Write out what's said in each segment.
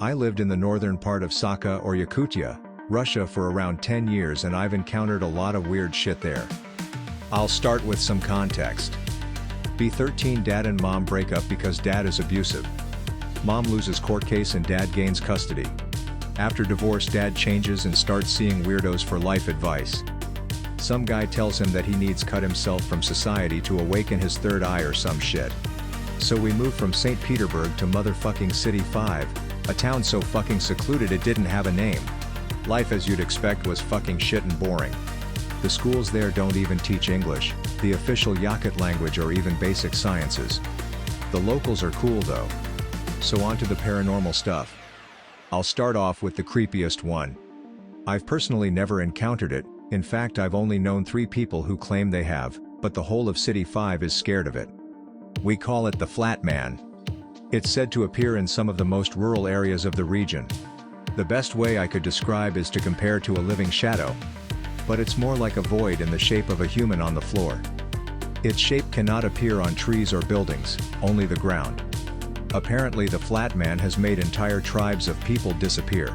I lived in the northern part of Sakha or Yakutia, Russia for around 10 years and I've encountered a lot of weird shit there. I'll start with some context. B13 Dad and Mom break up because Dad is abusive. Mom loses court case and Dad gains custody. After divorce, Dad changes and starts seeing weirdos for life advice. Some guy tells him that he needs cut himself from society to awaken his third eye or some shit. So we move from St. Petersburg to motherfucking City 5, a town so fucking secluded it didn't have a name. Life as you'd expect was fucking shit and boring. The schools there don't even teach English, the official Yakut language or even basic sciences. The locals are cool though. So on to the paranormal stuff. I'll start off with the creepiest one. I've personally never encountered it, in fact I've only known 3 people who claim they have, but the whole of City 5 is scared of it. We call it the Flat Man. It's said to appear in some of the most rural areas of the region. The best way I could describe is to compare to a living shadow. But it's more like a void in the shape of a human on the floor. Its shape cannot appear on trees or buildings, only the ground. Apparently the Flat Man has made entire tribes of people disappear.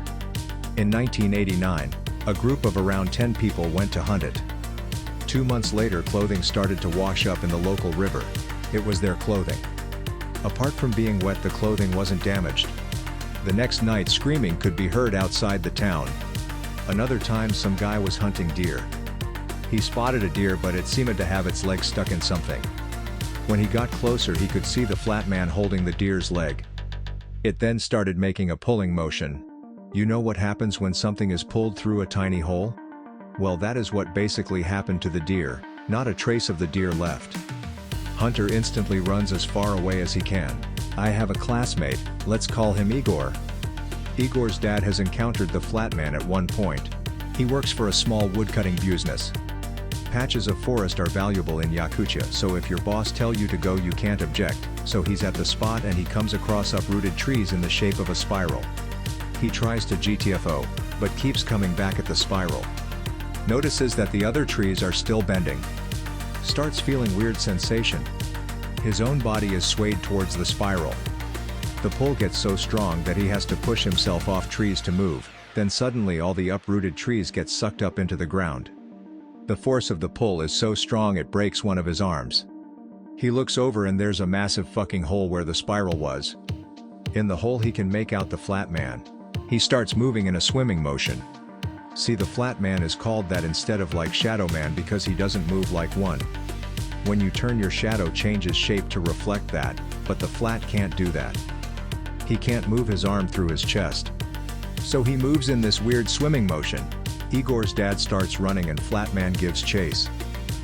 In 1989, a group of around 10 people went to hunt it. 2 months later, clothing started to wash up in the local river. It was their clothing. Apart from being wet, the clothing wasn't damaged. The next night, screaming could be heard outside the town. Another time, some guy was hunting deer. He spotted a deer, but it seemed to have its leg stuck in something. When he got closer, he could see the Flat Man holding the deer's leg. It then started making a pulling motion. You know what happens when something is pulled through a tiny hole? Well, that is what basically happened to the deer, not a trace of the deer left. Hunter instantly runs as far away as he can. I have a classmate, let's call him Igor. Igor's dad has encountered the Flat Man at one point. He works for a small woodcutting business. Patches of forest are valuable in Yakutia, so if your boss tell you to go you can't object, so he's at the spot and he comes across uprooted trees in the shape of a spiral. He tries to GTFO, but keeps coming back at the spiral. Notices that the other trees are still bending. Starts feeling weird sensation. His own body is swayed towards the spiral. The pull gets so strong that he has to push himself off trees to move, then suddenly all the uprooted trees get sucked up into the ground. The force of the pull is so strong it breaks one of his arms. He looks over and there's a massive fucking hole where the spiral was. In the hole he can make out the Flat Man. He starts moving in a swimming motion. See, the Flat Man is called that instead of like Shadow Man because he doesn't move like one. When you turn, your shadow changes shape to reflect that, but the Flat can't do that. He can't move his arm through his chest. So he moves in this weird swimming motion. Igor's dad starts running and Flat Man gives chase.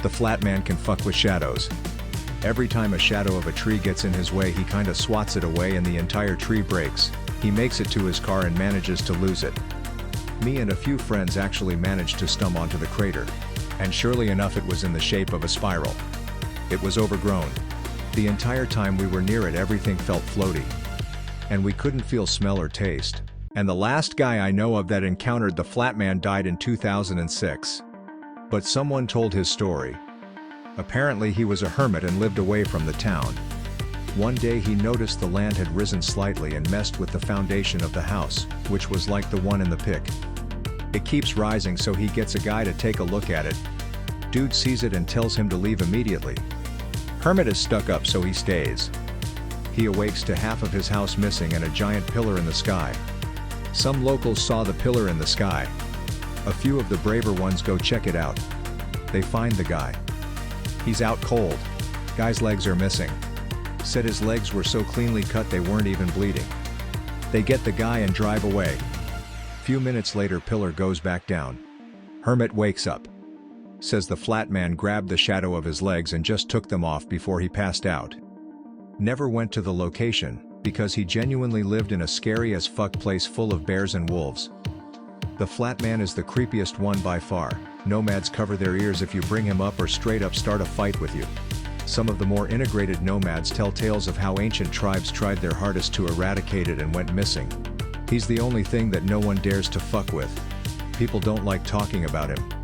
The Flat Man can fuck with shadows. Every time a shadow of a tree gets in his way, he kinda swats it away and the entire tree breaks. He makes it to his car and manages to lose it. Me and a few friends actually managed to stumble onto the crater. And surely enough, it was in the shape of a spiral. It was overgrown. The entire time we were near it, everything felt floaty. And we couldn't feel smell or taste. And the last guy I know of that encountered the Flat Man died in 2006. But someone told his story. Apparently he was a hermit and lived away from the town. One day he noticed the land had risen slightly and messed with the foundation of the house, which was like the one in the pic. It keeps rising, so he gets a guy to take a look at it. Dude sees it and tells him to leave immediately. Hermit is stuck up, so he stays. He awakes to half of his house missing and a giant pillar in the sky. Some locals saw the pillar in the sky. A few of the braver ones go check it out. They find the guy. He's out cold. Guy's legs are missing. Said his legs were so cleanly cut they weren't even bleeding. They get the guy and drive away. Few minutes later, pillar goes back down. Hermit wakes up. Says the Flat Man grabbed the shadow of his legs and just took them off before he passed out. Never went to the location, because he genuinely lived in a scary as fuck place full of bears and wolves. The Flat Man is the creepiest one by far. Nomads cover their ears if you bring him up or straight up start a fight with you. Some of the more integrated nomads tell tales of how ancient tribes tried their hardest to eradicate it and went missing. He's the only thing that no one dares to fuck with. People don't like talking about him.